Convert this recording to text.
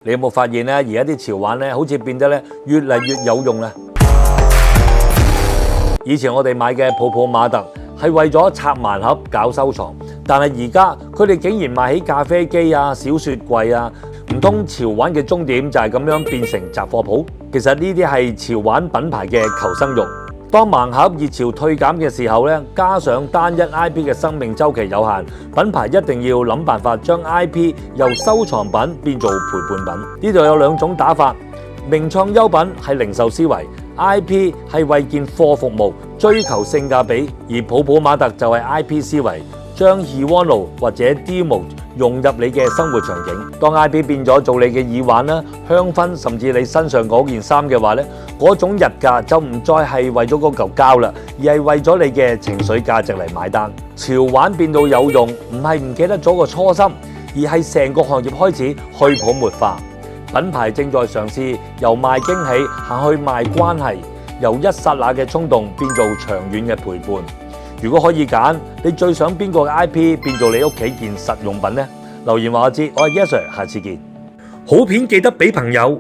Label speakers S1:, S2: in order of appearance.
S1: 你有冇發現咧？而家啲潮玩咧，好似變得咧越嚟越有用啦。以前我哋買嘅泡泡瑪特係為咗拆盲盒搞收藏，但係而家佢哋竟然賣起咖啡機啊、小雪櫃啊，唔通潮玩嘅終點就係咁樣變成雜貨鋪？其實呢啲係潮玩品牌嘅求生欲。當盲盒熱潮退減嘅時候咧，加上單一 IP 嘅生命週期有限，品牌一定要諗辦法將 IP 由收藏品變做陪伴品。呢度有兩種打法：名創優品係零售思維 ，IP 係為件貨服務，追求性價比；而泡泡瑪特就係 IP 思維，將 Hiwano 或者 Demo 融入你嘅生活場景。當 IP 變咗做你嘅耳環啦、香薰，甚至你身上嗰件衫嘅話咧，嗰種日價就唔再係為咗嗰嚿膠啦，而係為咗你嘅情緒價值嚟買單。潮玩變到有用，唔係唔記得咗個初心，而係成個行業開始去泡沫化。品牌正在嘗試由賣驚喜行去賣關係，由一剎那嘅衝動變做長遠嘅陪伴。如果可以揀，你最想邊個嘅 IP 變做你屋企件實用品呢？留言話我知，我係 Yes Sir， 下次見。好片記得俾朋友。